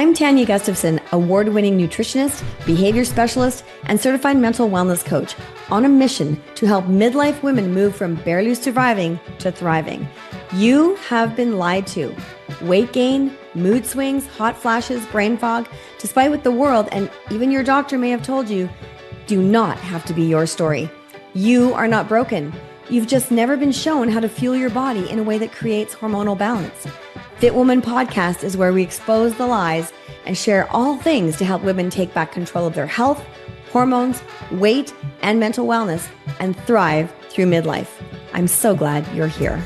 I'm Tania Gustafson, award-winning nutritionist, behavior specialist, and certified mental wellness coach on a mission to help midlife women move from barely surviving to thriving. You have been lied to. Weight gain, mood swings, hot flashes, brain fog, despite what the world and even your doctor may have told you, do not have to be your story. You are not broken. You've just never been shown how to fuel your body in a way that creates hormonal balance. Fit Woman Podcast is where we expose the lies and share all things to help women take back control of their health, hormones, weight, and mental wellness and thrive through midlife. I'm so glad you're here.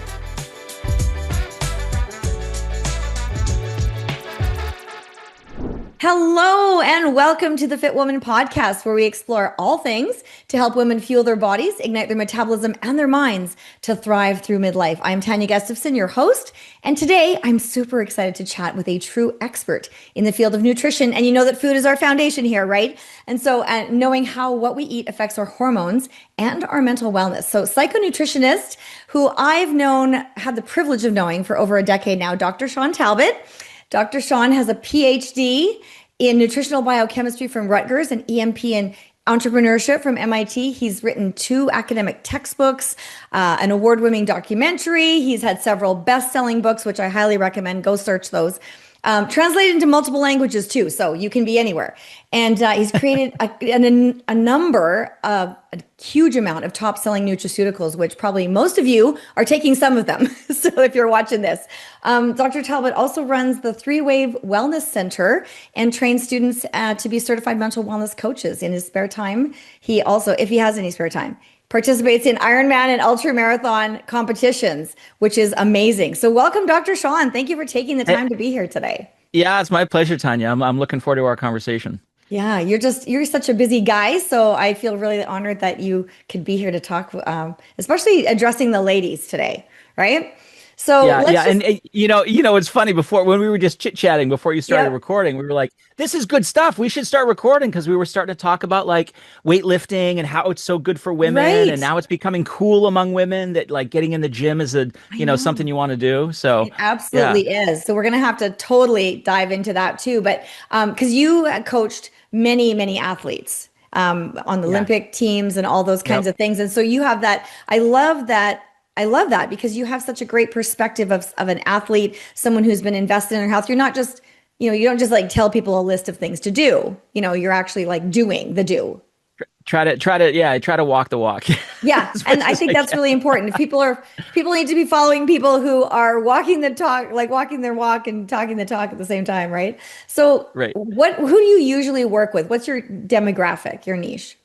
Hello and welcome to the Fit Woman Podcast, where we explore all things to help women fuel their bodies, ignite their metabolism and their minds to thrive through midlife. I'm Tania Gustafson, your host, and today I'm super excited to chat with a true expert in the field of nutrition. And you know that food is our foundation here, right? And so knowing how what we eat affects our hormones and our mental wellness. So PsychoNutritionist, who I've had the privilege of knowing for over a decade now, Dr. Shawn Talbott. Dr. Shawn has a PhD in nutritional biochemistry from Rutgers and EMP in entrepreneurship from MIT. He's written 2 academic textbooks, an award-winning documentary. He's had several best-selling books, which I highly recommend. Go search those. Translated into multiple languages too, so you can be anywhere. And he's created a huge amount of top-selling nutraceuticals, which probably most of you are taking some of them. So if you're watching this, Dr. Talbott also runs the 3-Wave Wellness Center and trains students to be certified mental wellness coaches in his spare time. He also, if he has any spare time, participates in Ironman and ultra marathon competitions, which is amazing. So welcome, Dr. Shawn. Thank you for taking the time to be here today. Yeah, it's my pleasure, Tania. I'm looking forward to our conversation. Yeah, you're such a busy guy. So I feel really honored that you could be here to talk, especially addressing the ladies today, right? So and it's funny, before when we were just chit-chatting before you started recording, we were like, this is good stuff. We should start recording, because we were starting to talk about like weightlifting and how it's so good for women, right? And now it's becoming cool among women that like getting in the gym is something you want to do. So it absolutely is. So we're going to have to totally dive into that too. But because you coached many athletes on the Olympic teams and all those kinds of things. And so you have that. I love that because you have such a great perspective of an athlete, someone who's been invested in their health. You're not just, you don't just like tell people a list of things to do. You're actually like doing the do. Try to walk the walk. Yeah. And I think that's really important. People need to be following people who are walking the talk, like walking their walk and talking the talk at the same time. Right. So who do you usually work with? What's your demographic, your niche?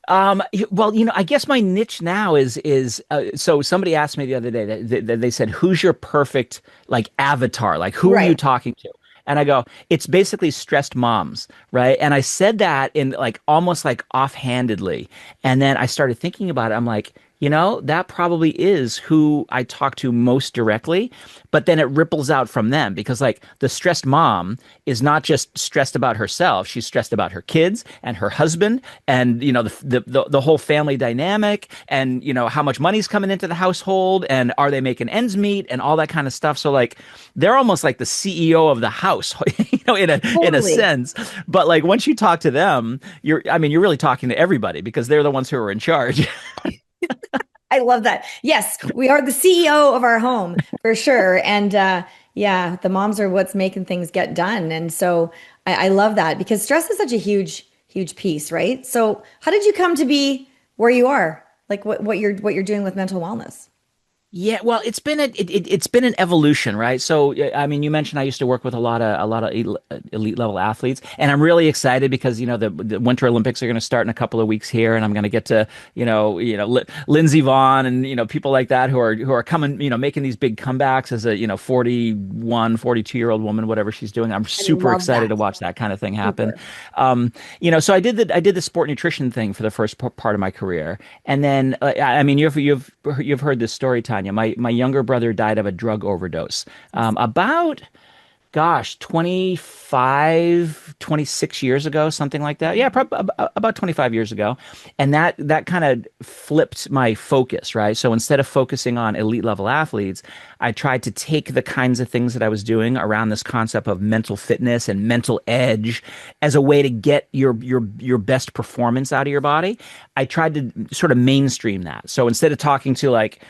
Well, I guess my niche now is so somebody asked me the other day that they said, who's your perfect like avatar? Like, who are you talking to? And I go, it's basically stressed moms, right? And I said that in like almost like offhandedly. And then I started thinking about it. I'm like, that probably is who I talk to most directly, but then it ripples out from them, because like the stressed mom is not just stressed about herself. She's stressed about her kids and her husband and, the whole family dynamic and, how much money's coming into the household and are they making ends meet and all that kind of stuff. So like, they're almost like the CEO of the house, in a sense. But like, once you talk to them, you're really talking to everybody, because they're the ones who are in charge. I love that. Yes, we are the CEO of our home for sure. And the moms are what's making things get done. And so I love that, because stress is such a huge piece, right? So how did you come to be where you are? Like what you're doing with mental wellness? Yeah, well, it's been an evolution, right? So, you mentioned I used to work with a lot of elite level athletes, and I'm really excited because the Winter Olympics are going to start in a couple of weeks here, and I'm going to get to Lindsey Vonn and people like that who are coming, making these big comebacks as a 41, 42-year-old woman, whatever she's doing. I'm super excited to watch that kind of thing happen. So I did the sport nutrition thing for the first part of my career, and then you've heard this story, Tanya. My younger brother died of a drug overdose about gosh, 25, 26 years ago, something like that. Yeah, probably about 25 years ago. And that kind of flipped my focus, right? So instead of focusing on elite level athletes, I tried to take the kinds of things that I was doing around this concept of mental fitness and mental edge as a way to get your best performance out of your body. I tried to sort of mainstream that. So instead of talking to like,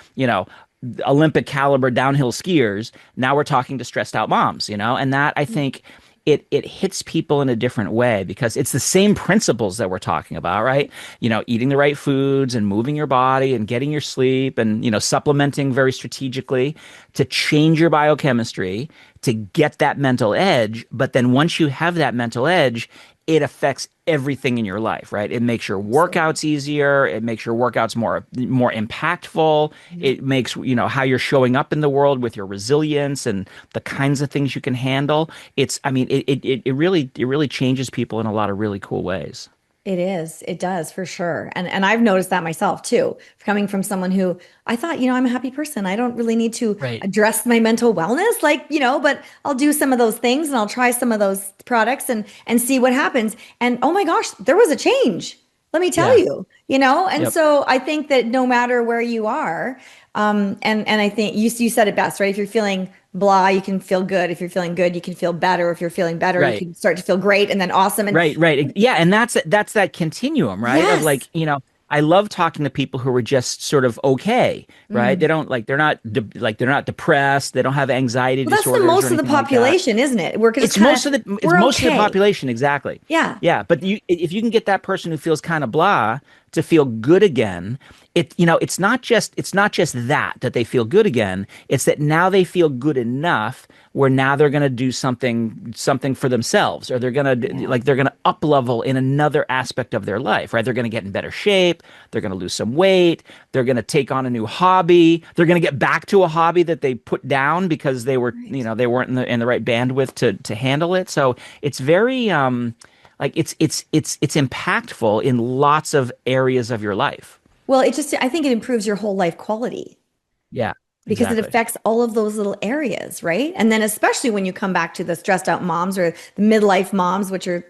Olympic caliber downhill skiers. Now we're talking to stressed out moms, and that I think it hits people in a different way because it's the same principles that we're talking about, right? Eating the right foods and moving your body and getting your sleep and, supplementing very strategically to change your biochemistry to get that mental edge. But then once you have that mental edge, it affects everything in your life, right? It makes your workouts easier. It makes your workouts more impactful. It makes, how you're showing up in the world with your resilience and the kinds of things you can handle. I mean, it really changes people in a lot of really cool ways. It is. It does for sure. And I've noticed that myself too, coming from someone who I thought, I'm a happy person. I don't really need to Right. address my mental wellness, like, but I'll do some of those things and I'll try some of those products and see what happens. And oh my gosh, there was a change. Let me tell Yeah. you. And Yep. so I think that no matter where you are, and I think you said it best, right? If you're feeling blah, you can feel good. If you're feeling good, you can feel better. If you're feeling better, you Right. can start to feel great and then awesome. And Right, right. Yeah, and that's that continuum, right? Of yes. like, I love talking to people who are just sort of okay, right? They Mm. don't like they're not depressed, they don't have anxiety Well, that's the disorders or most of the anything like that. population, isn't it? We're just It's kind of, most of the it's we're most of the okay. population, exactly. Yeah. Yeah, but if you can get that person who feels kind of blah to feel good again, it's not just that they feel good again. It's that now they feel good enough where now they're going to do something for themselves, or Yeah. they're going to up level in another aspect of their life, right? They're going to get in better shape, they're going to lose some weight, they're going to take on a new hobby, they're going to get back to a hobby that they put down because Right. they weren't in the right bandwidth to handle it. So it's very like it's impactful in lots of areas of your life. Well, I think it improves your whole life quality Yeah, because it exactly. affects all of those little areas, right? And then especially when you come back to the stressed out moms or the midlife moms, which are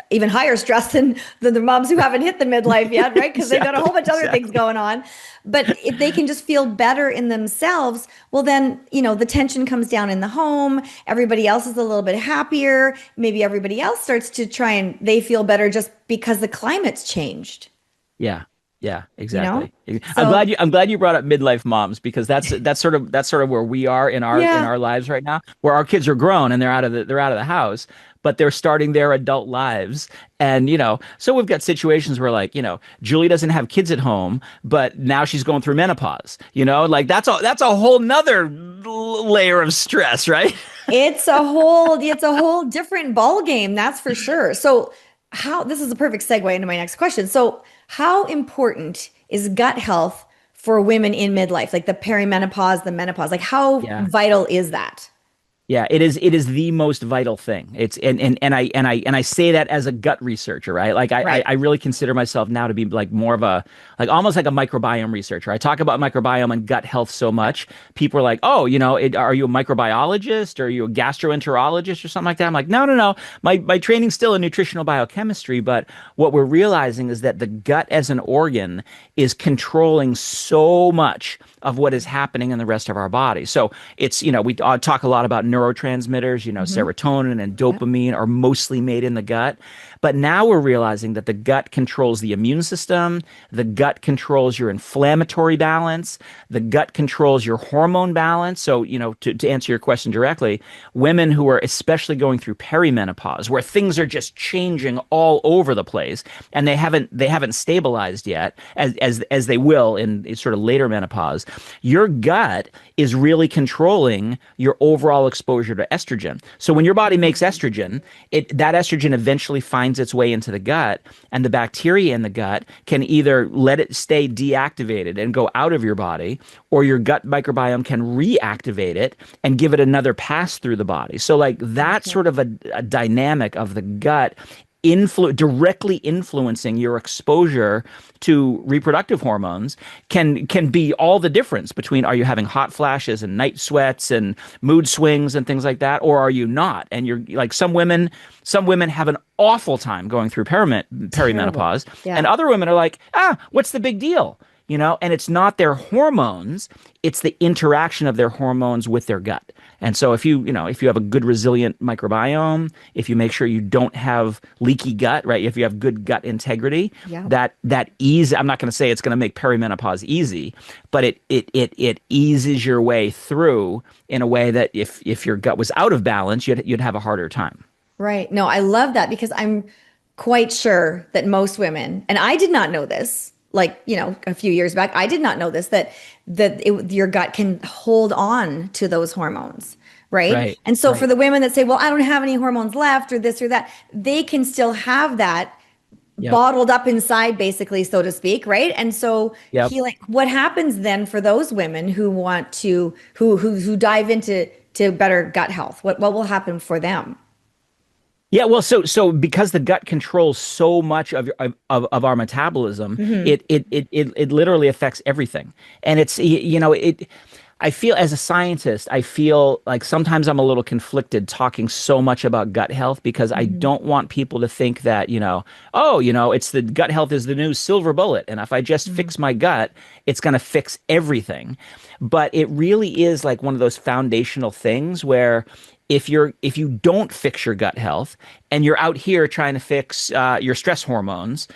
even higher stress than the moms who haven't hit the midlife yet, right? Because they've got a Exactly, whole bunch of other things exactly. going on. But if they can just feel better in themselves, well, then, the tension comes down in the home. Everybody else is a little bit happier. Maybe everybody else starts to try and they feel better just because the climate's changed, Yeah. Yeah, you know? exactly. So, I'm glad you brought up midlife moms because that's sort of where we are in yeah. our lives right now, where our kids are grown and they're out of the house, but they're starting their adult lives. And so we've got situations where like, Julie doesn't have kids at home, but now she's going through menopause, like that's a whole nother layer of stress, right? It's a whole different ball game, that's for sure. So how this is a perfect segue into my next question. So how important is gut health for women in midlife, like the perimenopause, the menopause? Like how Yeah. vital is that? Yeah, it is the most vital thing. It's and I say that as a gut researcher, right? Like Right. I really consider myself now to be like more of a like almost like a microbiome researcher. I talk about microbiome and gut health so much. People are like, "Oh, are you a microbiologist or are you a gastroenterologist or something like that?" I'm like, "No, no, no. My training's still in nutritional biochemistry, but what we're realizing is that the gut as an organ is controlling so much of what is happening in the rest of our body. So we talk a lot about neurotransmitters, Hmm. serotonin and Yep. dopamine are mostly made in the gut. But now we're realizing that the gut controls the immune system, the gut controls your inflammatory balance, the gut controls your hormone balance. So, to answer your question directly, women who are especially going through perimenopause, where things are just changing all over the place, and they haven't stabilized yet, as they will in sort of later menopause, your gut is really controlling your overall exposure to estrogen. So when your body makes estrogen, that estrogen eventually finds its way into the gut, and the bacteria in the gut can either let it stay deactivated and go out of your body, or your gut microbiome can reactivate it and give it another pass through the body. So like that Okay. sort of a dynamic of the gut directly influencing your exposure to reproductive hormones can be all the difference between, are you having hot flashes and night sweats and mood swings and things like that, or are you not? And you're like, some women have an awful time going through Terrible. perimenopause, and Yeah. other women are like, what's the big deal? And it's not their hormones, it's the interaction of their hormones with their gut. And so if you have a good resilient microbiome, if you make sure you don't have leaky gut, right? If you have good gut integrity, Yeah. that ease, I'm not going to say it's going to make perimenopause easy, but it eases your way through in a way that if your gut was out of balance, you'd have a harder time. Right. No, I love that because I'm quite sure that most women, and I did not know this, like, a few years back, I did not know this, your gut can hold on to those hormones. Right. Right, And so for right. the women that say, well, I don't have any hormones left or this or that, they can still have that Yep. bottled up inside, basically, so to speak. Right. And so Yep. healing, what happens then for those women who want to, who dive into better gut health? What will happen for them? Yeah, well, so because the gut controls so much of our metabolism, Hmm. it literally affects everything. And it. I feel, as a scientist, I feel like sometimes I'm a little conflicted talking so much about gut health, because I Hmm. don't want people to think that, it's the gut health is the new silver bullet, and if I just fix my gut, it's going to fix everything. But it really is like one of those foundational things where if you don't fix your gut health, and you're out here trying to fix your stress hormones,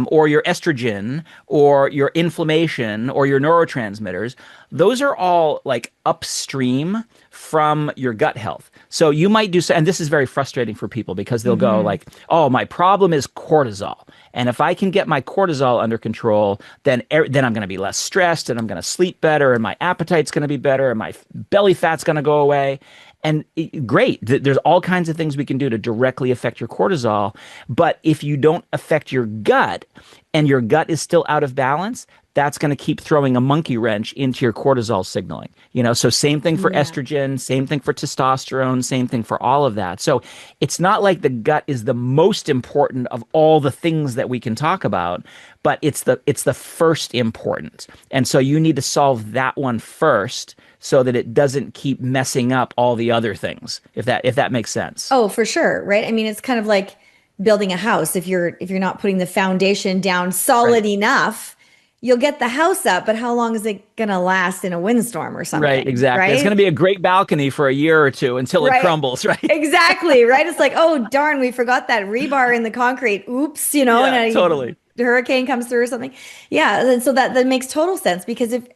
or your estrogen, or your inflammation, or your neurotransmitters, those are all like upstream from your gut health. So you might do so, and this is very frustrating for people, because they'll go Hmm. like, "Oh, my problem is cortisol, and if I can get my cortisol under control, then I'm going to be less stressed, and I'm going to sleep better, and my appetite's going to be better, and my belly fat's going to go away." And great, there's all kinds of things we can do to directly affect your cortisol. But if you don't affect your gut, and your gut is still out of balance, that's going to keep throwing a monkey wrench into your cortisol signaling. So same thing for Yeah. estrogen, same thing for testosterone, same thing for all of that. So it's not like the gut is the most important of all the things that we can talk about, but it's the first important. And so you need to solve that one first, so that it doesn't keep messing up all the other things, if that makes sense. Oh, for sure, right? I mean, it's kind of like building a house. If you're not putting the foundation down Right. solid enough, you'll get the house up, but how long is it gonna last in a windstorm or Right, something, exactly. It's going to right? be a great balcony for a year or two until it Right. crumbles, right? Exactly, right? It's like, oh darn, we forgot that rebar in the concrete. Oops, and Yeah, totally. the hurricane comes through or something. Yeah, and so that makes total sense because if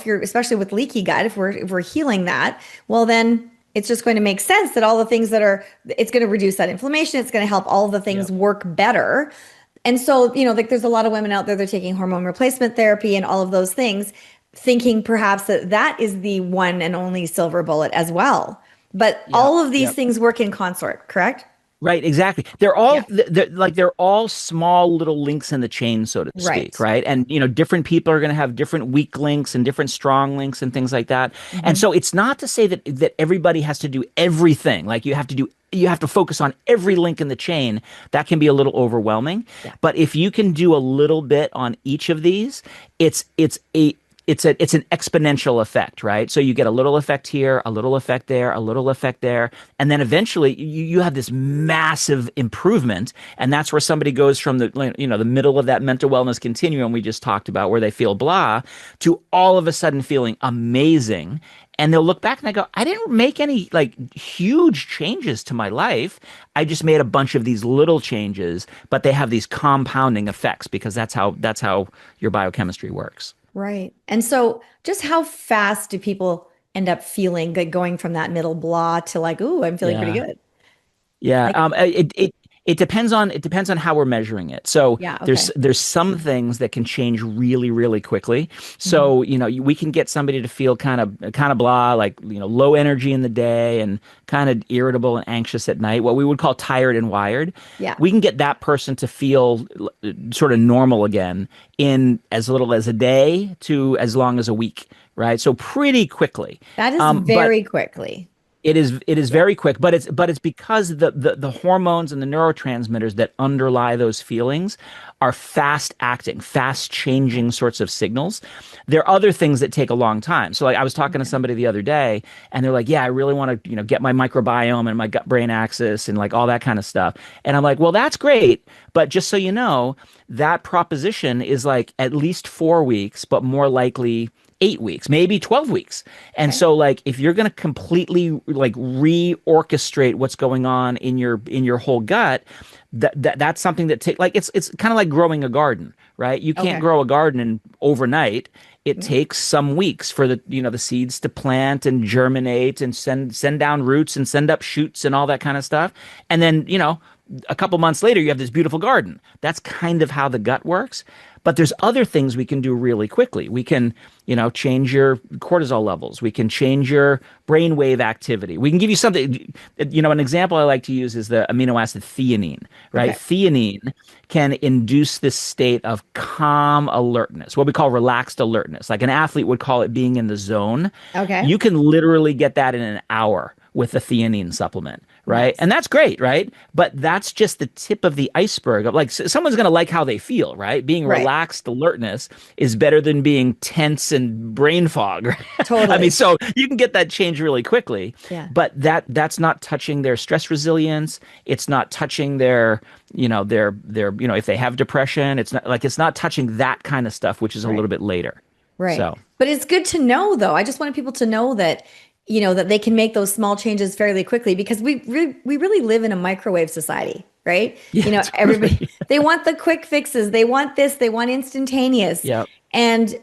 you're especially with leaky gut, if we're healing that, well then it's just going to make sense that all the things it's going to reduce that inflammation, it's going to help all the things Yep. work better. And so, like there's a lot of women out there, they're taking hormone replacement therapy and all of those things, thinking perhaps that is the one and only silver bullet as well. But Yep. all of these Yep. things work in consort, correct? Right, exactly. Yeah. They're all small little links in the chain, so to speak, Right. right? And different people are going to have different weak links and different strong links and things like that. And Hmm. so it's not to say that everybody has to do everything. Like you have to focus on every link in the chain. That can be a little overwhelming. Yeah. But if you can do a little bit on each of these, it's an exponential effect, right? So you get a little effect here, a little effect there, a little effect there, and then eventually you have this massive improvement, and that's where somebody goes from the middle of that mental wellness continuum we just talked about, where they feel blah, to all of a sudden feeling amazing. And they'll look back and they go, I didn't make any like huge changes to my life. I just made a bunch of these little changes, but they have these compounding effects, because that's how your biochemistry works. Right. And so just how fast do people end up feeling good going from that middle blah to like, ooh, I'm feeling pretty Yeah. good? Yeah, Like, it depends on how we're measuring it. So yeah, there's okay. there's some things that can change really really quickly. Mhm. So we can get somebody to feel kind of blah, like low energy in the day and kind of irritable and anxious at night, what we would call tired and wired. Yeah. We can get that person to feel sort of normal again in as little as a day to as long as a week, right? So pretty quickly. That is But very quickly. It is very quick, but it's because the hormones and the neurotransmitters that underlie those feelings are fast acting, fast changing sorts of signals. There are other things that take a long time. So like I was talking to somebody the other day and they're like, "Yeah, I really want to, get my microbiome and my gut brain axis and like all that kind of stuff." And I'm like, "Well, that's great, but just so you know, that proposition is like at least 4 weeks, but more likely 8 weeks, maybe 12 weeks. And Okay. so like if you're going to completely like reorchestrate what's going on in your whole gut, that's something that take like it's kind of like growing a garden, right? You can't Okay. grow a garden overnight. It Mm. takes some weeks for the seeds to plant and germinate and send down roots and send up shoots and all that kind of stuff. And then, a couple months later, you have this beautiful garden. That's kind of how the gut works. But there's other things we can do really quickly. We can, change your cortisol levels. We can change your brainwave activity. We can give you something, an example I like to use is the amino acid theanine, right? Okay. Theanine can induce this state of calm alertness, what we call relaxed alertness. Like an athlete would call it being in the zone. Okay. You can literally get that in an hour with the theanine supplement, right? Nice. And that's great, right? But that's just the tip of the iceberg of like someone's going to like how they feel, right? Being Right. relaxed alertness is better than being tense and brain fog. Right? I mean, Totally. so you can get that change really quickly, Yeah. but that's not touching their stress resilience. It's not touching their if they have depression, it's not touching that kind of stuff, which is a Right. little bit later. Right. So, But it's good to know, though. I just wanted people to know that, that they can make those small changes fairly quickly because we really live in a microwave society, right? yeah, Everybody, totally. they want the quick fixes. They want this, they want instantaneous. Yeah. And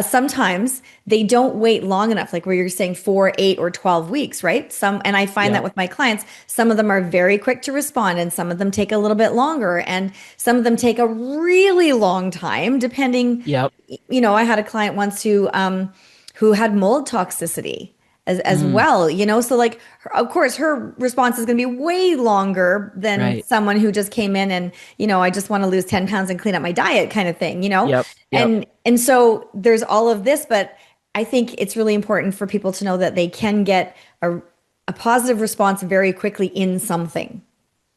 sometimes they don't wait long enough, like where you're saying 4, 8, or 12 weeks, right? And I find Yeah. that with my clients, some of them are very quick to respond and some of them take a little bit longer and some of them take a really long time, depending. Yep. I had a client once who had mold toxicity as Mm, well, so like of course her response is going to be way longer than right. someone who just came in and I just want to lose 10 pounds and clean up my diet kind of thing. Yep. Yep. And so there's all of this, but I think it's really important for people to know that they can get a positive response very quickly in something.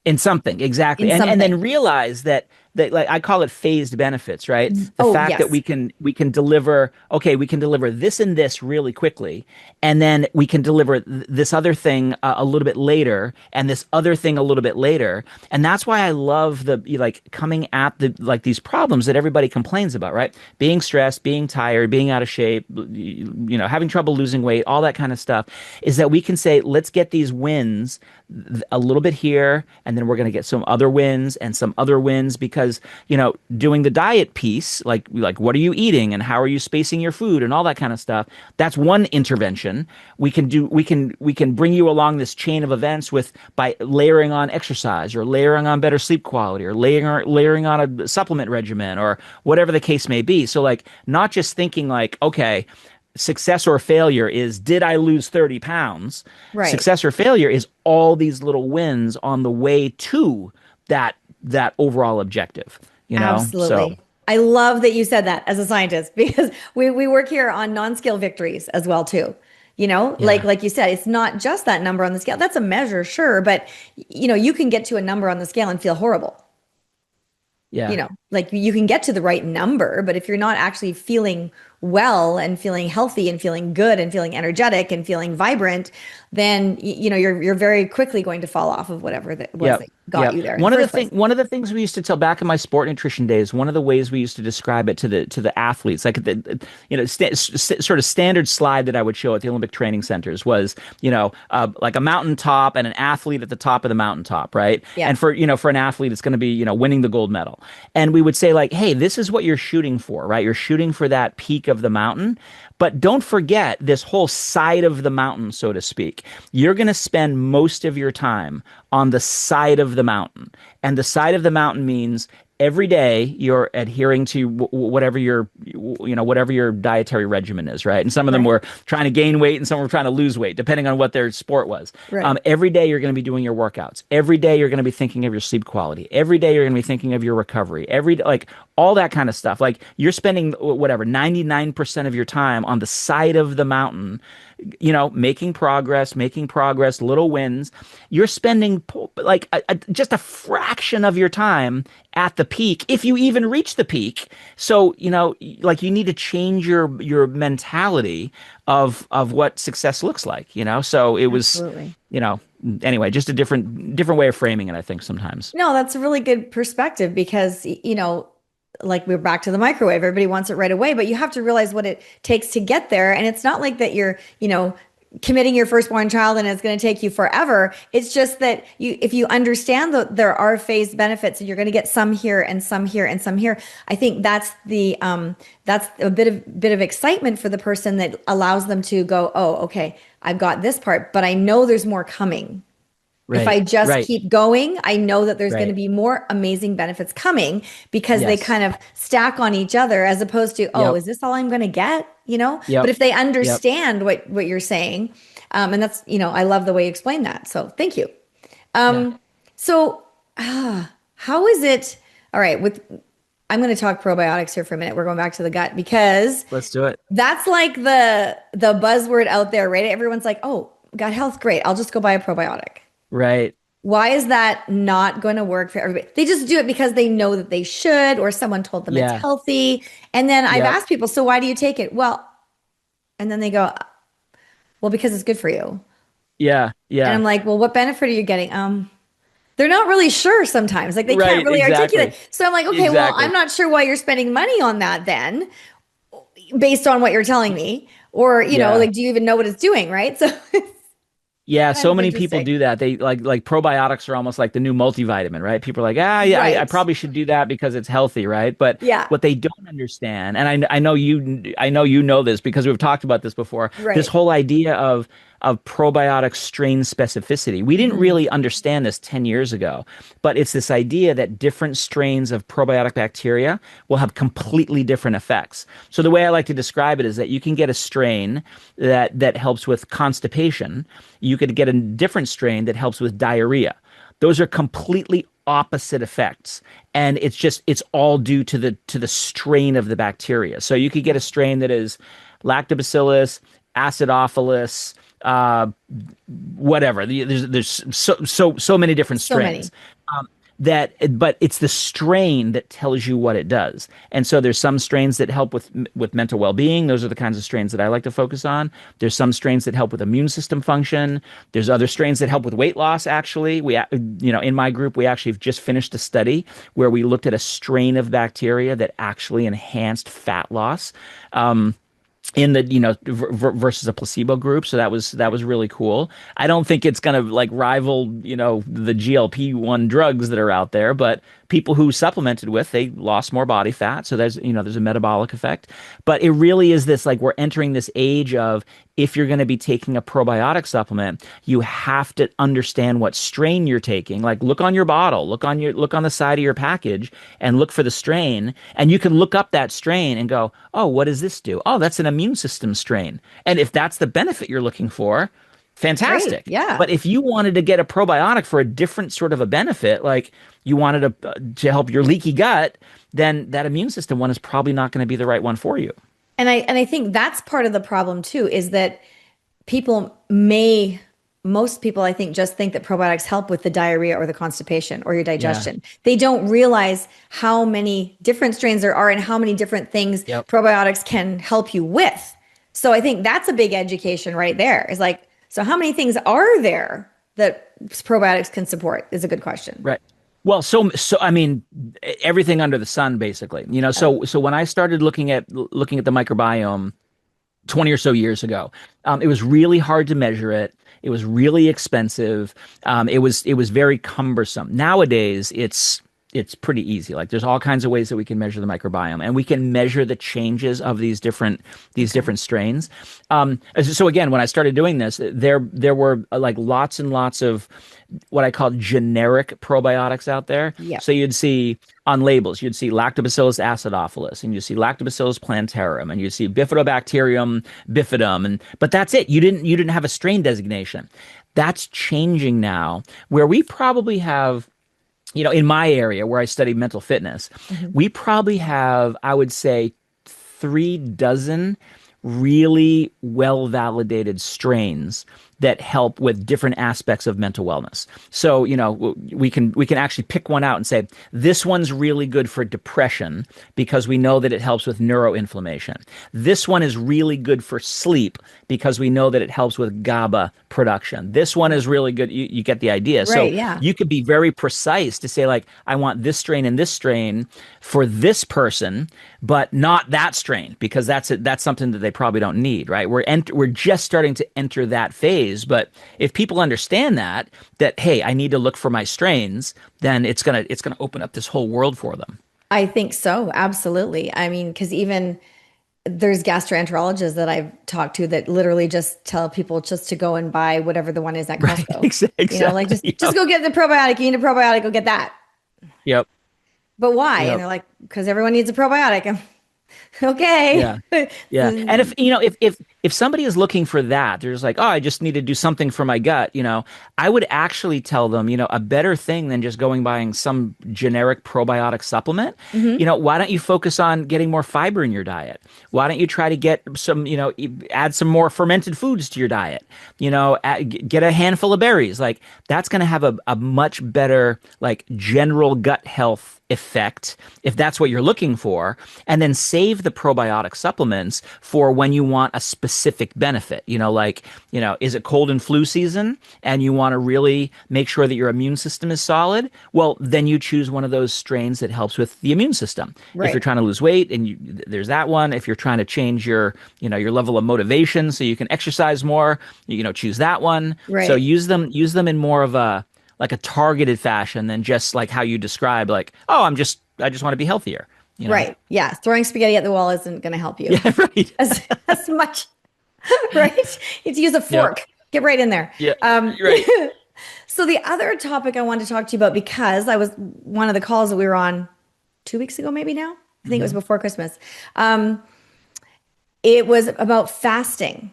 In something, exactly. In And then something. realize that like I call it phased benefits, right? The Oh, fact that yes. we can deliver, okay, we can deliver this and this really quickly, and then we can deliver this other thing a little bit later, and this other thing a little bit later. And that's why I love like coming at these problems that everybody complains about, right? Being stressed, being tired, being out of shape, having trouble losing weight, all that kind of stuff, is that we can say, let's get these wins a little bit here, and then we're going to get some other wins and some other wins because doing the diet piece, like what are you eating and how are you spacing your food and all that kind of stuff, that's one intervention. We can bring you along this chain of events by layering on exercise or layering on better sleep quality or layering on a supplement regimen or whatever the case may be. So like not just thinking like, okay, success or failure is did I lose 30 pounds? Right. Success or failure is all these little wins on the way to that overall objective, So Absolutely. I love that you said that as a scientist because we work here on non-scale victories as well too. Like yeah. like you said, it's not just that number on the scale. That's a measure, sure, but you can get to a number on the scale and feel horrible. Yeah. Like you can get to the right number, but if you're not actually feeling well and feeling healthy and feeling good and feeling energetic and feeling vibrant, then you're very quickly going to fall off of whatever that was Yep. that got Yep. you there in the One of the first thing place. one of the things we used to tell back in my sport nutrition days, one of the ways we used to describe it to the athletes, like sort of standard slide that I would show at the Olympic training centers was, like a mountaintop and an athlete at the top of the mountaintop, right? Yeah. And for an athlete, it's going to be, winning the gold medal. And we would say like, hey, this is what you're shooting for, right? You're shooting for that peak of the mountain. But don't forget this whole side of the mountain, so to speak. You're going to spend most of your time on the side of the mountain. And the side of the mountain means every day you're adhering to whatever your dietary regimen is, right? And some of them Right. were trying to gain weight and some were trying to lose weight, depending on what their sport was. Right. Every day you're going to be doing your workouts. Every day you're going to be thinking of your sleep quality. Every day you're going to be thinking of your recovery. Like all that kind of stuff. Like you're spending whatever 99% of your time on the side of the mountain, making progress, little wins. You're spending like just a fraction of your time at the peak, if you even reach the peak. So, like you need to change your mentality of what success looks like. So it was, Absolutely. anyway, just a different way of framing it, I think sometimes. No, that's a really good perspective because, like we're back to the microwave. Everybody wants it right away, but you have to realize what it takes to get there. And it's not like that you're, committing your firstborn child and it's going to take you forever. It's just that if you understand that there are phased benefits and you're going to get some here and some here and some here, I think that's that's a bit of excitement for the person that allows them to go, oh, okay, I've got this part, but I know there's more coming. If I Right, just right, keep going, I know that there's going to right. be more amazing benefits coming because they Yes. kind of stack on each other as opposed to, oh, Yep. is this all I'm going to get? But Yep. if they Yep. understand what you're saying, and that's, I love the way you explain that. So thank you. Yeah. So how is it? All right, I'm going to talk probiotics here for a minute. We're going back to the gut because Let's do it. that's like the buzzword out there, right? Everyone's like, oh, gut health, great. I'll just go buy a probiotic. Right. Why is that not going to work for everybody? They just do it because they know that they should, or someone told them it's Yeah. healthy. And then I've Yep. asked people, so why do you take it? Well, and then they go, well, because it's good for you. Yeah. And Yeah. I'm like, well, what benefit are you getting? They're not really sure sometimes. Like they can't Right. really articulate. Exactly. So I'm like, okay, well, I'm Exactly. not sure why you're spending money on that then, based on what you're telling me. Or, Yeah. like, do you even know what it's doing? Right. So it's Yeah, kind so of many people interesting. do that. They like probiotics are almost like the new multivitamin, right? People are like, ah, yeah, I Right. probably should do that because it's healthy, right? But Yeah. what they don't understand, and I know you know this because we've talked about this before, this Right. whole idea of probiotic strain specificity. We didn't Mhm. really understand this 10 years ago, but it's this idea that different strains of probiotic bacteria will have completely different effects. So the way I like to describe it is that you can get a strain that helps with constipation. You could get a different strain that helps with diarrhea. Those are completely opposite effects, and it's all due to the strain of the bacteria. So you could get a strain that is lactobacillus acidophilus, uh, whatever. There's so many different So strains. many. But it's the strain that tells you what it does. And so there's some strains that help with mental well-being. Those are the kinds of strains that I like to focus on. There's some strains that help with immune system function. There's other strains that help with weight loss. Actually, in my group, we actually have just finished a study where we looked at a strain of bacteria that actually enhanced fat loss. In the versus a placebo group, so that was really cool. I don't think it's going to like rival the GLP-1 drugs that are out there, but people who supplemented with, they lost more body fat, so there's a metabolic effect. But it really is this, like, we're entering this age of, if you're going to be taking a probiotic supplement, you have to understand what strain you're taking. Like, look on your bottle, look on the side of your package, and look for the strain. And you can look up that strain and go, oh, what does this do? Oh, that's an immune system strain. And if that's the benefit you're looking for, Great. fantastic. Yeah. But if you wanted to get a probiotic for a different sort of a benefit, like you wanted to help your leaky gut, then that immune system one is probably not going to be the right one for you. And I think that's part of the problem too, is that people most people, I think, just think that probiotics help with the diarrhea or the constipation or your Yeah. digestion. They don't realize how many different strains there are and how many different things Yep. probiotics can help you with. So I think that's a big education right there. Is like, so how many things are there that probiotics can support is a good question. Right. Well, so I mean, everything under the sun, basically. Oh, So when I started looking at the microbiome 20 or so years ago, it was really hard to measure it. It was really expensive. It was very cumbersome. Nowadays, it's pretty easy. Like, there's all kinds of ways that we can measure the microbiome, and we can measure the changes of these different strains. So again, when I started doing this, there were like lots and lots of what I call generic probiotics out there. yeah. So you'd see on labels, you'd see Lactobacillus acidophilus, and you see Lactobacillus plantarum, and you see Bifidobacterium bifidum, but that's it. You didn't have a strain designation. That's changing now, where we probably have in my area where I study mental fitness, Mhm. we probably have, I would say, 3 dozen really well validated strains that help with different aspects of mental wellness. So, we can actually pick one out and say this one's really good for depression because we know that it helps with neuroinflammation. This one is really good for sleep because we know that it helps with GABA production. This one is really good. You get the idea. So Right. Yeah. you could be very precise to say, like, I want this strain and this strain for this person, but not that strain because that's something that they probably don't need, right? We're just starting to enter that phase, but if people understand that hey, I need to look for my strains, then it's gonna open up this whole world for them. I think so. Absolutely. I mean, because even there's gastroenterologists that I've talked to that literally just tell people just to go and buy whatever the one is at Right. Costco. Like Exactly. just go get the probiotic. You need a probiotic, go get that. Yep. But why? And Yep. they're like, because everyone needs a probiotic. Okay. Yeah. Yeah. And if somebody is looking for that, they're just like, oh, I just need to do something for my gut, I would actually tell them, a better thing than just going buying some generic probiotic supplement. Hmm. Why don't you focus on getting more fiber in your diet? Why don't you try to get some, add some more fermented foods to your diet? Get a handful of berries. Like that's going to have a much better like general gut health effect if that's what you're looking for, and then save the probiotic supplements for when you want a specific benefit. Is it cold and flu season and you want to really make sure that your immune system is solid? Well, then you choose one of those strains that helps with the immune system. If you're Right. trying to lose weight, and there's that one. If you're trying to change your level of motivation so you can exercise more, choose that one. So Right. use them in more of a like a targeted fashion than just like how you describe, like, oh, I just want to be healthier, Right. Yeah. Throwing spaghetti at the wall isn't going to help you Yeah, right. as much. Right. You have to use a Yep. fork. Get right in there. Yeah. Um, Right. so the other topic I wanted to talk to you about, because I was one of the calls that we were on 2 weeks ago, maybe now. I think it was Hmm. before Christmas. Um, it was about fasting.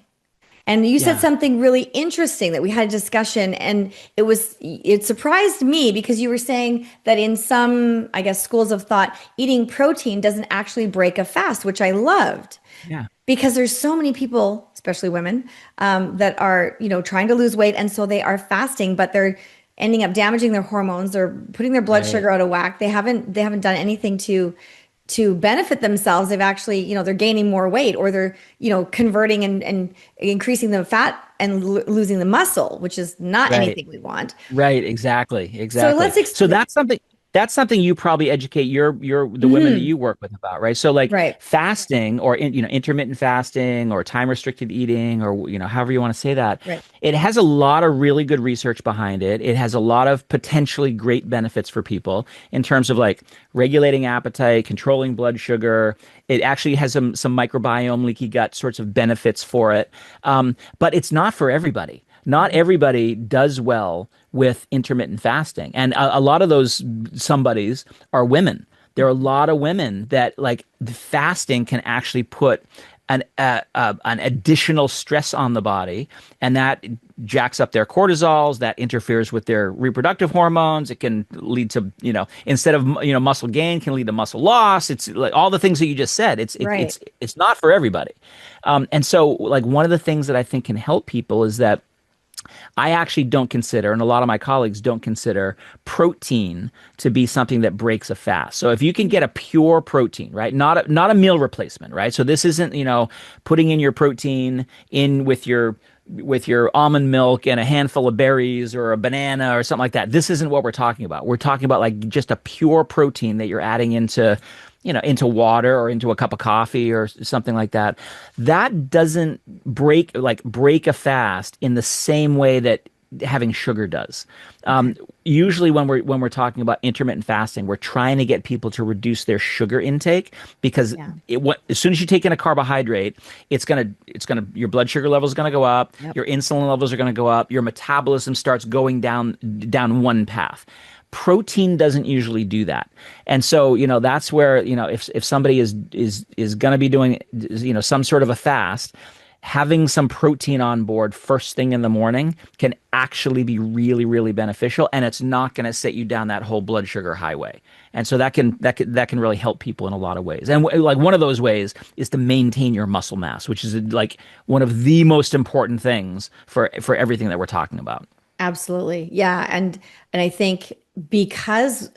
And you said Yeah. something really interesting that we had a discussion, and it surprised me because you were saying that in some, I guess, schools of thought, eating protein doesn't actually break a fast, which I loved Yeah. because there's so many people, especially women, that are, trying to lose weight, and so they are fasting, but they're ending up damaging their hormones or putting their blood Right. sugar out of whack. They haven't done anything to benefit themselves. They've actually, they're gaining more weight, or they're, converting and increasing the fat and losing the muscle, which is not Right. anything we want. Right, exactly, So exactly. let's So explain. that's something you probably educate the women that Hmm. you work with about, right? So like Right. fasting or intermittent fasting or time restricted eating or however you want to say that. Right. It has a lot of really good research behind it. It has a lot of potentially great benefits for people in terms of like regulating appetite, controlling blood sugar. It actually has some microbiome, leaky gut sorts of benefits for it. But it's not for everybody. Not everybody does well with intermittent fasting. And a lot of those somebodies are women. There are a lot of women that like the fasting can actually put an additional stress on the body, and that jacks up their cortisols. That interferes with their reproductive hormones. It can lead to instead of muscle gain, can lead to muscle loss. It's like all the things that you just said. Right. It's not for everybody. And so like one of the things that I think can help people is that I actually don't consider, and a lot of my colleagues don't consider, protein to be something that breaks a fast. So if you can get a pure protein, right, not a meal replacement, right? So this isn't putting in your protein in with your almond milk and a handful of berries or a banana or something like that. This isn't what we're talking about. We're talking about like just a pure protein that you're adding into water or into a cup of coffee or something like that. That doesn't break a fast in the same way that having sugar does. Usually when we're talking about intermittent fasting, we're trying to get people to reduce their sugar intake because Yeah. as soon as you take in a carbohydrate, your blood sugar level is gonna go up, Yep. your insulin levels are gonna go up, your metabolism starts going down one path. Protein doesn't usually do that. And so, that's where, if somebody is going to be doing, some sort of a fast, having some protein on board first thing in the morning can actually be really, really beneficial, and it's not going to set you down that whole blood sugar highway. And so that can really help people in a lot of ways. And like one of those ways is to maintain your muscle mass, which is like one of the most important things for everything that we're talking about. Absolutely. Yeah. And I think because,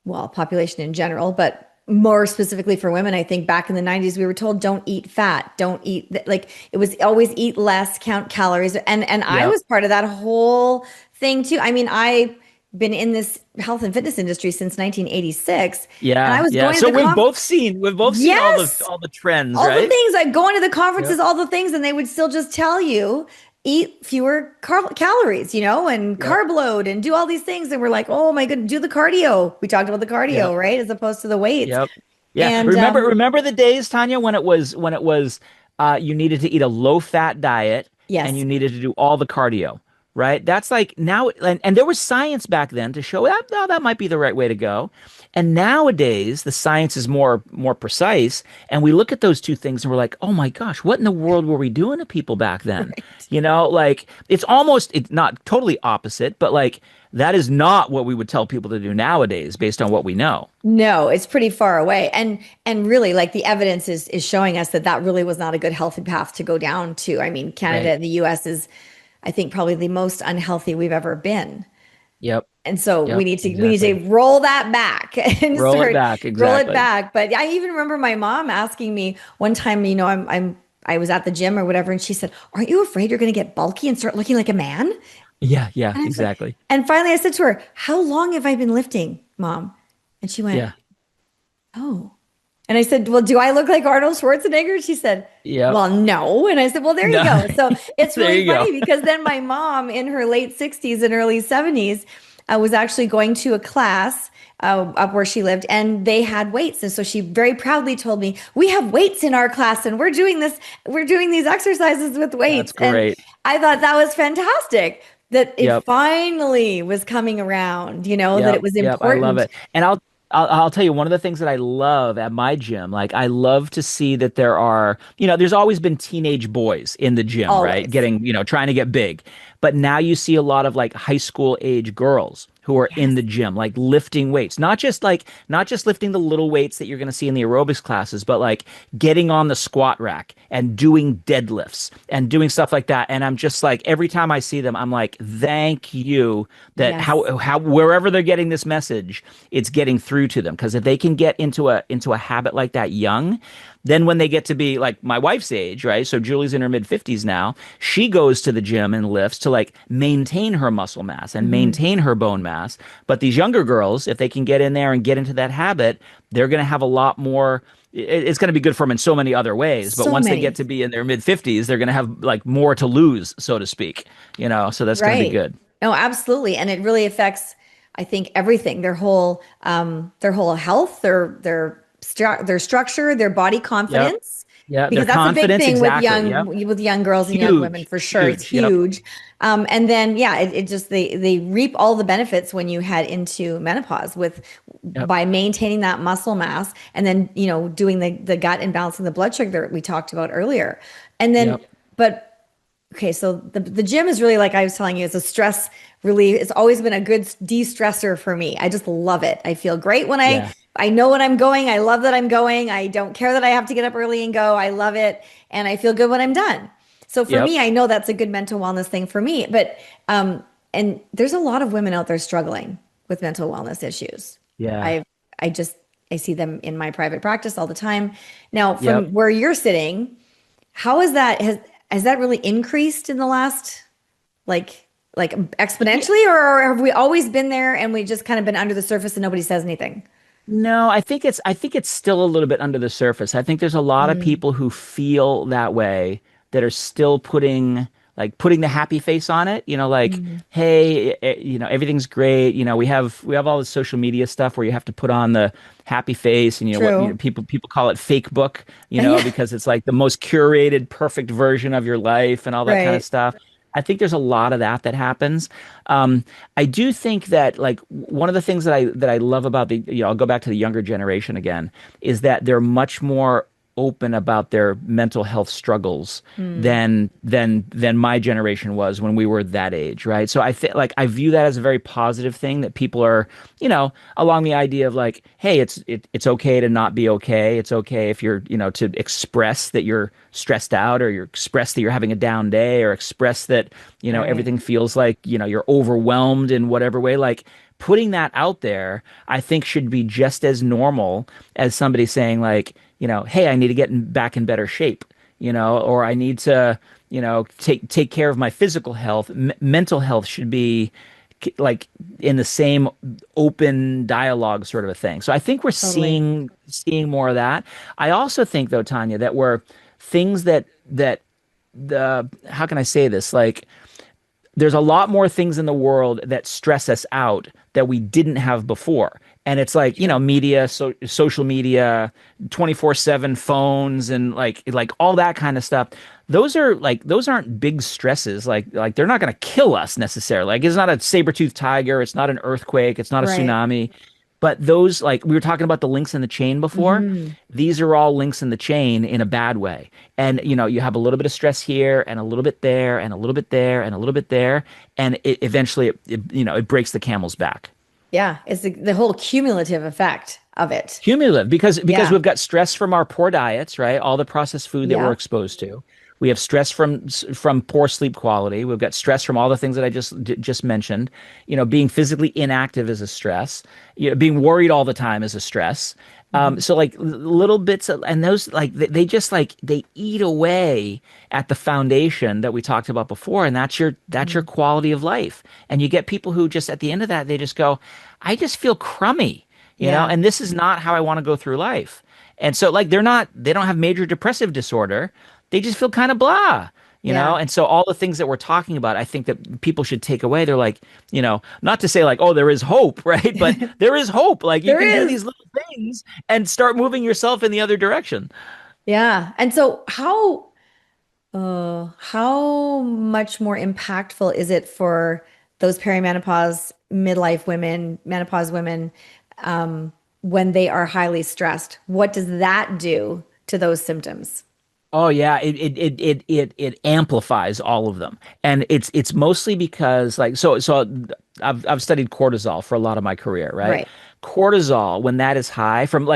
well, population in general, but more specifically for women, I think back in the 90s, we were told don't eat fat, don't eat like it was always eat less, count calories. And I Yep. was part of that whole thing too. I mean, I've been in this health and fitness industry since 1986, and I Yeah, was yeah. going to So the we've both seen yes, all the trends, all the right? things like going to the conferences, Yep. all the things, and they would still just tell you eat fewer calories, and Yep. carb load and do all these things. And we're like, oh my goodness, do the cardio. We talked about the Yep. cardio, right? As opposed to the weights. Yep. Yeah. And Remember the days, Tanya, when it was you needed to eat a low fat diet and yes, you needed to do all the cardio, right? That's like now, and there was science back then to show that no, that might be the right way to go. And nowadays the science is more precise, and we look at those two things and we're like, oh my gosh, what in the world were we doing to people back then? right. Like it's not totally opposite, but like that is not what we would tell people to do nowadays based on what we know. No, it's pretty far away. And really like the evidence is showing us that that really was not a good healthy path to go down to. I mean, Canada Right. and the US is I think probably the most unhealthy we've ever been. Yep. And so we Yep. need to Exactly. roll that back and Roll it start back. roll it Exactly. back. But I even remember my mom asking me one time, I was at the gym or whatever, and she said, "Aren't you afraid you're going to get bulky and start looking like a man?" Yeah. Yeah. And I said, Exactly. and finally I said to her, "How long have I been lifting, Mom?" And she went, Yeah. "Oh." And I said, "Well, do I look like Arnold Schwarzenegger?" She said, Yep. "Well, no." And I said, "Well, there you No. go." So it's There really you go. funny because then my mom in her late 60s and early 70s was actually going to a class up where she lived, and they had weights. And so she very proudly told me, "We have weights in our class and we're doing these exercises with That's weights." And great. I thought that was fantastic that it Yep. finally was coming around, that it Yep. was Yep. I love important. it. And I'll tell you one of the things that I love at my gym. Like I love to see that there's always been teenage boys in the gym, right? Always. Trying to get big. But now you see a lot of like high school age girls who are in Yes. the gym, like lifting weights, not just lifting the little weights that you're going to see in the aerobics classes, but like getting on the squat rack and doing deadlifts and doing stuff like that. And I'm just like, every time I see them, I'm like, thank you that Yes. how wherever they're getting this message, it's getting through to them. Because if they can get into a habit like that young, then when they get to be like my wife's age, right? So Julie's in her mid 50s now. She goes to the gym and lifts to like maintain her muscle mass and Mhm. maintain her bone mass. But these younger girls, if they can get in there and get into that habit, they're going to have a lot more. It's going to be good for them in so many other ways. But So once they get many. to be in their mid 50s, they're going to have like more to lose, so to speak. So that's going to be Right. good. No, absolutely. And it really affects, I think, everything, their whole health, their structure, their body Yep. confidence, Yeah. Their because that's a big confidence. thing with Exactly. Yep. young girls and young women Huge. for sure. It's Huge. Yep. huge. And then yeah, it just they reap all the benefits when you head into menopause with Yep. by maintaining that muscle mass and then doing the gut and balancing the blood sugar that we talked about earlier. And then Yep. but okay, so the gym is really like I was telling you, it's a stress relief. It's always been a good de-stressor for me. I just love it. I feel great when Yeah. I know when I'm going. I love that I'm going. I don't care that I have to get up early and go. I love it, and I feel good when I'm done. So for Yep. me, I know that's a good mental wellness thing for me. But and there's a lot of women out there struggling with mental wellness issues. Yeah. I I just I see them in my private practice all the time. Now, from Yep. where you're sitting, how is that has that really increased in the last like Yeah. exponentially, or have we always been there and we just kind of been under the surface and nobody says anything? No, I think it's still a little bit under the surface. I think there's a lot of Mm, people who feel that way that are still putting the happy face on it, like, mm. hey, everything's great. We have all this social media stuff where you have to put on the happy face, and True. people call it fake book, Yeah. because it's like the most curated perfect version of your life and all that kind of Right. stuff. I think there's a lot of that happens. Um, I do think that like one of the things that I love about I'll go back to the younger generation again, is that they're much more open about their mental health struggles Mm, than my generation was when we were that age, right? So I think like I view that as a very positive thing that people are, along the idea of like, hey, it's okay to not be okay. It's okay if you're, to express that you're stressed out, or you express that you're having a down day, or express that, right. everything feels like, you're overwhelmed in whatever way. Like putting that out there, I think should be just as normal as somebody saying like, hey, I need to get back in better shape, or I need to, take care of my physical health. Mental health should be like in the same open dialogue sort of a thing. So I think we're Totally. seeing more of that. I also think though, Tanya, that we're things that the how can I say this? Like there's a lot more things in the world that stress us out that we didn't have before. And it's like, True. media, social media, 24/7 phones and like all that kind of stuff. Those aren't big stresses. Like they're not going to kill us necessarily. Like it's not a saber-toothed tiger, it's not an earthquake, it's not a Right. tsunami. But those, like we were talking about the links in the chain before, Hmm. these are all links in the chain in a bad way. And you have a little bit of stress here and a little bit there and a little bit there and a little bit there, and eventually it breaks the camel's back. Yeah. It's the whole cumulative effect of it. Cumulative, because Yeah. we've got stress from our poor diets, right? All the processed food that we're Yeah. exposed to. We have stress from poor sleep quality. We've got stress from all the things that I just mentioned. Being physically inactive is a stress. Being worried all the time is a stress. Mhm. So like little bits of, and those like they just like they eat away at the foundation that we talked about before, and that's your Mhm. quality of life. And you get people who just at the end of that they just go, I just feel crummy, Yeah. and this is not how I want to go through life. And so like they don't have major depressive disorder. They just feel kind of blah. Yeah. And so all the things that we're talking about, I think that people should take away. They're like, not to say like, oh, there is hope, right? But there is hope. Like you There can do is. these little things and start moving yourself in the other direction. Yeah. And so how much more impactful is it for those perimenopause, midlife women, menopause women, when they are highly stressed? What does that do to those symptoms? Oh yeah, it amplifies all of them, and it's mostly because like I've studied cortisol for a lot of my career, right? Right. Cortisol, when that is high from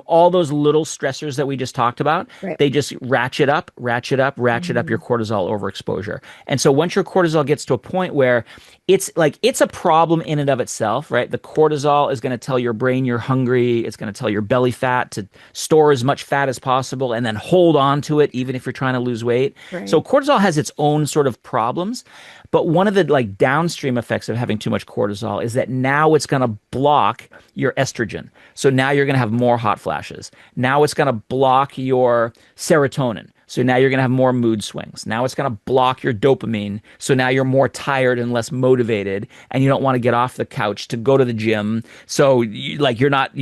all those little stressors that we just talked about, Right. they just ratchet up, ratchet up your Mm. cortisol overexposure. And so once your cortisol gets to a point where it's a problem in and of itself, right? The cortisol is going to tell your brain you're hungry, it's going to tell your belly fat to store as much fat as possible and then hold on to it even if you're trying to lose weight. So Right. cortisol has its own sort of problems, but one of the like downstream effects of having too much cortisol is that now it's going to block your estrogen. So now you're going to have more hot flashes. Now it's going to block your serotonin. So now you're going to have more mood swings. Now it's going to block your dopamine. So now you're more tired and less motivated, and you don't want to get off the couch to go to the gym. So you're not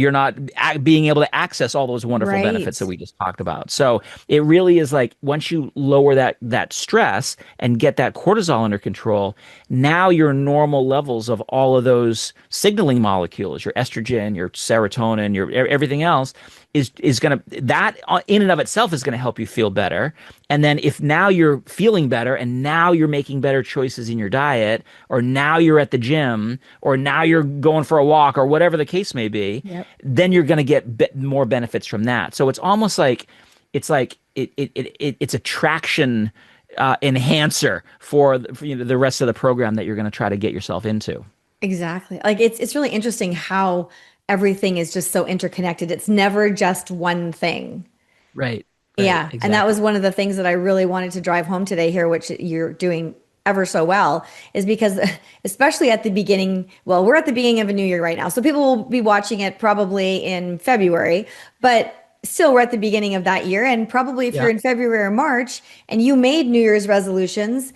being able to access all those wonderful Right. benefits that we just talked about. So it really is like once you lower that stress and get that cortisol under control, now your normal levels of all of those signaling molecules, your estrogen, your serotonin, your everything else is going to that in and of itself is going to help you feel better. And then if now you're feeling better and now you're making better choices in your diet, or now you're at the gym, or now you're going for a walk, or whatever the case may be, Yep. then you're going to get more benefits from that. So it's almost like it's a traction enhancer for the rest of the program that you're going to try to get yourself into. Exactly. Like it's really interesting how everything is just so interconnected. It's never just one thing. Right. Right. Yeah. And that was Exactly. one of the things that I really wanted to drive home today here, which you're doing ever so well, is because especially at the beginning, well, we're at the beginning of a new year right now. So people will be watching it probably in February, but still we're at the beginning of that year. And probably if you're Yeah. in February or March and you made New Year's resolutions,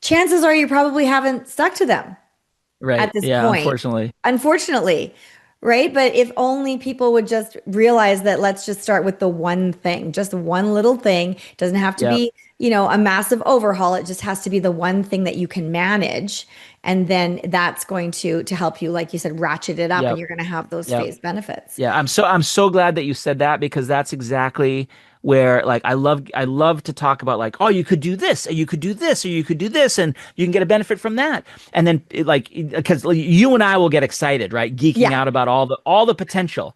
chances are you probably haven't stuck to them at Right. this Yeah. point, Unfortunately. unfortunately, right? But if only people would just realize that let's just start with the one thing, just one little thing. It doesn't have to Yeah. be, a massive overhaul. It just has to be the one thing that you can manage. And then that's going to help you, like you said, ratchet it up and Yep. you're going to have those Yep. phase benefits. Yeah, I'm so glad that you said that because that's exactly where like I love to talk about like, oh, you could do this, or you could do this, or you could do this, and you can get a benefit from that. And then like because you and I will get excited, right? Geeking Yeah. out about all the potential.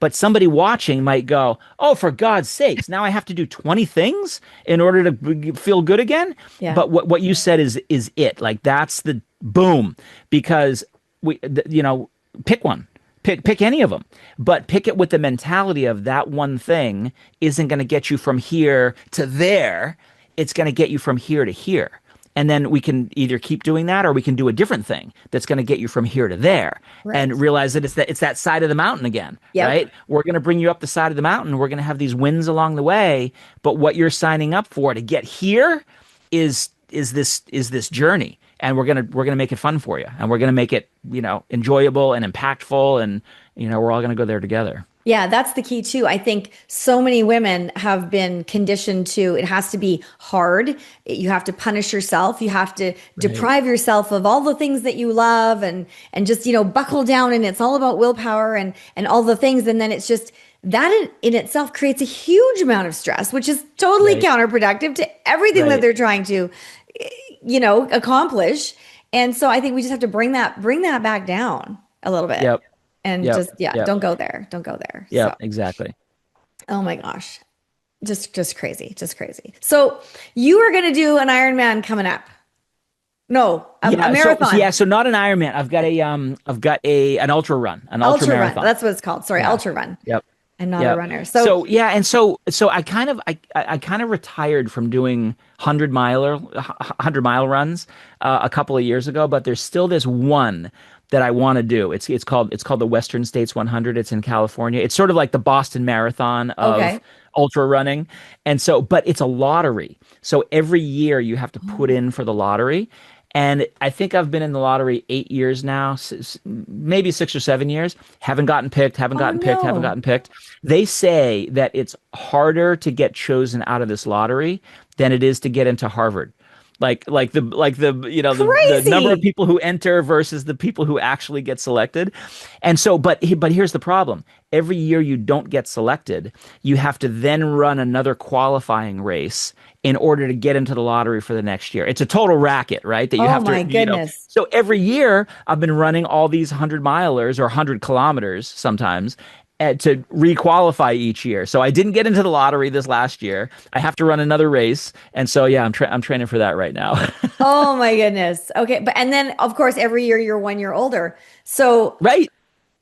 But somebody watching might go, "Oh, for God's sakes, now I have to do 20 things in order to feel good again." Yeah. But what you said is it. Like that's the boom because pick one. Pick any of them, but pick it with the mentality of that one thing isn't going to get you from here to there. It's going to get you from here to here. And then we can either keep doing that or we can do a different thing that's going to get you from here to there Right. and realize that it's that side of the mountain again, Yep. right? We're going to bring you up the side of the mountain. We're going to have these wins along the way, but what you're signing up for to get here is this journey, and we're gonna make it fun for you, and we're gonna make it enjoyable and impactful, and we're all gonna go there together. Yeah, that's the key too. I think so many women have been conditioned to it has to be hard. You have to punish yourself. You have to Right. deprive yourself of all the things that you love and just, buckle down and it's all about willpower and all the things. And then it's just that in itself creates a huge amount of stress, which is totally Right. counterproductive to everything that Right. they're trying to, accomplish. And so I think we just have to bring that back down a little bit Yep. and Yep. just, yeah, Yep. don't go there. So, Yep. Exactly. oh my gosh, just crazy, just crazy. So you are going to do an Ironman coming up. No, a Yeah. So marathon, yeah. So not an Ironman. I've got an ultra run, an ultra ultra run. marathon. That's what it's called. Sorry, Yeah. ultra run Yep. and not a Yep. runner. So, So yeah, and so I kind of retired from doing 100 mile runs a couple of years ago, but there's still this one that I want to do. It's called the Western States 100. It's in California. It's sort of like the Boston Marathon of okay. ultra running. And so, but it's a lottery. So every year you have to put in for the lottery. And I think I've been in the lottery 8 years now, maybe 6 or 7 years. Haven't gotten picked, haven't Oh gotten picked, haven't no. gotten picked. They say that it's harder to get chosen out of this lottery than it is to get into Harvard. The number of Crazy. people who enter versus the people who actually get selected. And so, but here's the problem. Every year you don't get selected, you have to then run another qualifying race in order to get into the lottery for the next year. It's a total racket, right? That you Oh have my to. goodness. So every year I've been running all these 100 milers or 100 kilometers sometimes to requalify each year. So I didn't get into the lottery this last year. I have to run another race. And so, yeah, I'm training for that right now. Oh my goodness. Okay. But, and then of course, every year you're 1 year older. So, Right.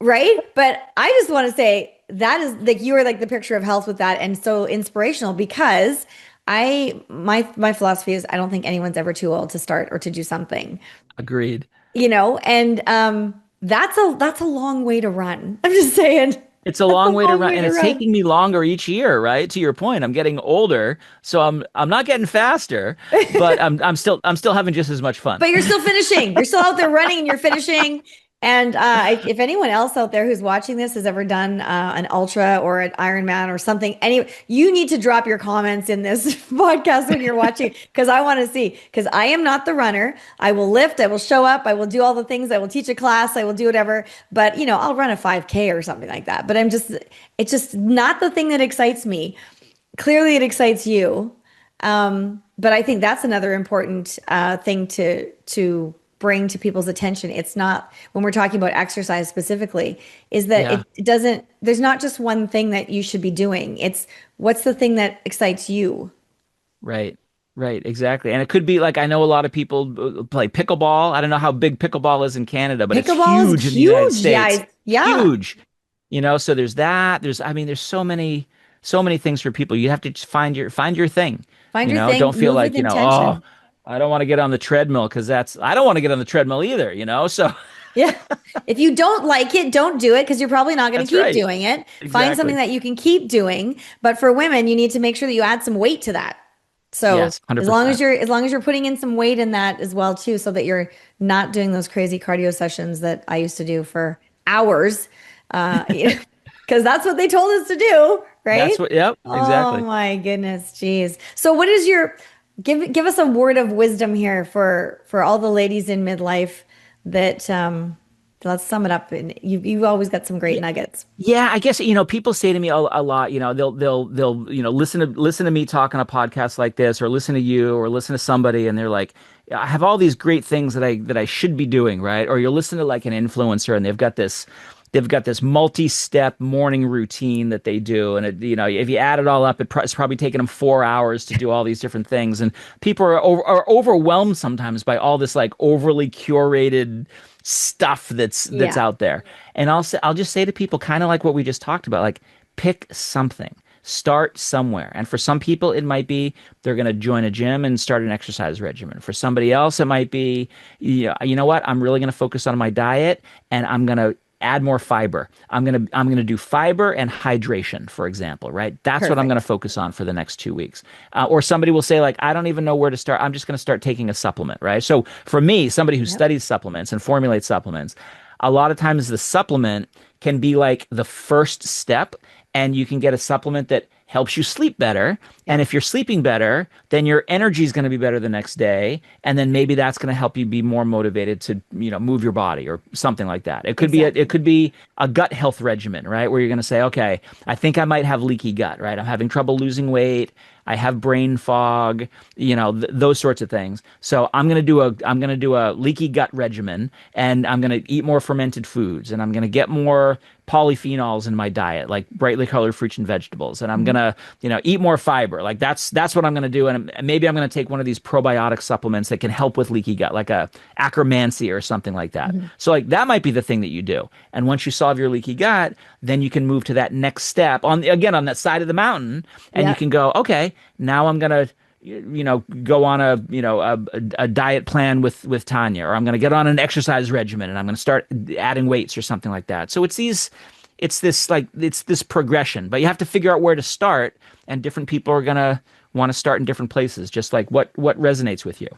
right. But I just want to say that is like, you are like the picture of health with that and so inspirational because my philosophy is I don't think anyone's ever too old to start or to do something, Agreed. and that's a long way to run. I'm just saying It's a that's a long way to long run, way and to it's run. taking me longer each year, right? To your point, I'm getting older, so I'm not getting faster, but I'm still having just as much fun. But you're still finishing. You're still out there running and you're finishing. And if anyone else out there who's watching this has ever done an ultra or an Ironman or something, you need to drop your comments in this podcast when you're watching because I want to see. Because I am not the runner. I will lift. I will show up. I will do all the things. I will teach a class. I will do whatever. But I'll run a 5K or something like that. But it's just not the thing that excites me. Clearly, it excites you. But I think that's another important thing to bring to people's attention. It's not when we're talking about exercise specifically, is that Yeah, it doesn't, there's not just one thing that you should be doing. It's what's the thing that excites you. right, right, exactly. And it could be like I know a lot of people play pickleball. I don't know how big pickleball is in Canada, but it's Pickleball is huge in the United huge, States. guys. Yeah. Huge. So there's that. There's so many things for people. You have to just find your thing. Find your thing, Don't feel move with like, oh, intention. I don't want to get on the treadmill because I don't want to get on the treadmill either. So Yeah. If you don't like it, don't do it because you're probably not going to that's keep right. doing it. Find something Exactly. that you can keep doing. But for women, you need to make sure that you add some weight to that. So Yes, as long as 100%. you're putting in some weight in that as well too, so that you're not doing those crazy cardio sessions that I used to do for hours, because that's what they told us to do, right? Yep, Oh exactly. my goodness, geez. So what is your give us a word of wisdom here for all the ladies in midlife that let's sum it up. And you've always got some great nuggets. Yeah, I guess people say to me a lot, they'll listen to me talk on a podcast like this, or listen to you, or listen to somebody, and they're like, I have all these great things that I should be doing, right? Or you'll listen to like an influencer, and they've got this multi-step morning routine that they do, and if you add it all up, it's probably taking them 4 hours to do all these different things, and people are overwhelmed sometimes by all this like overly curated stuff that's Yeah. out there. And I'll just say to people, kind of like what we just talked about, like pick something. Start somewhere. And for some people, it might be they're going to join a gym and start an exercise regimen. For somebody else, it might be, yeah, you know what? I'm really going to focus on my diet, and I'm going to add more fiber. I'm gonna do fiber and hydration, for example, right? That's what I'm gonna Perfect. focus on for the next 2 weeks. Or somebody will say like, I don't even know where to start. I'm just gonna start taking a supplement, right? So for me, somebody who Yep. studies supplements and formulates supplements, a lot of times the supplement can be like the first step, and you can get a supplement that helps you sleep better. And Yep. if you're sleeping better, then your energy is going to be better the next day. And then maybe that's going to help you be more motivated to, move your body or something like that. It Exactly. could be a gut health regimen, right? Where you're going to say, okay, I think I might have leaky gut, right? I'm having trouble losing weight. I have brain fog, those sorts of things. So I'm gonna do a leaky gut regimen, and I'm gonna eat more fermented foods, and I'm gonna get more polyphenols in my diet, like brightly colored fruits and vegetables, and I'm Mhm. gonna, eat more fiber. Like that's what I'm gonna do, and maybe I'm gonna take one of these probiotic supplements that can help with leaky gut, like a acromancy or something like that. Mhm. So like that might be the thing that you do. And once you solve your leaky gut, then you can move to that next step on that side of the mountain, and you Yep. can go, okay, now I'm gonna go on a diet plan with Tanya, or I'm gonna get on an exercise regimen, and I'm gonna start adding weights or something like that. So it's this progression, but you have to figure out where to start, and different people are gonna want to start in different places, just like what resonates with you.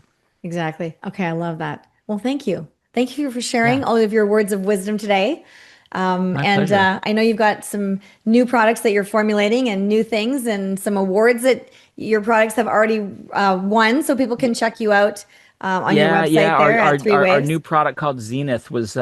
Exactly. Okay, I love that. Well, thank you. Thank you for sharing Yeah, all of your words of wisdom today. my And pleasure. I know you've got some new products that you're formulating and new things and some awards that your products have already won, so people can check you out on your Yeah, website yeah. there Our at our Three our, our Waves. new product called Zenith was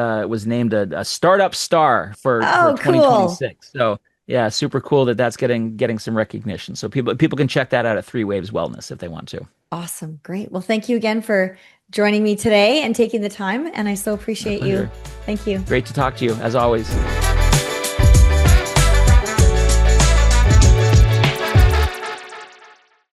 named a startup star for Oh, cool. 2026. So yeah, super cool that's getting some recognition. So people can check that out at Three Waves Wellness if they want to. Awesome. Great. Well, thank you again for joining me today and taking the time. And I so My appreciate you. pleasure. Thank you. Great to talk to you as always.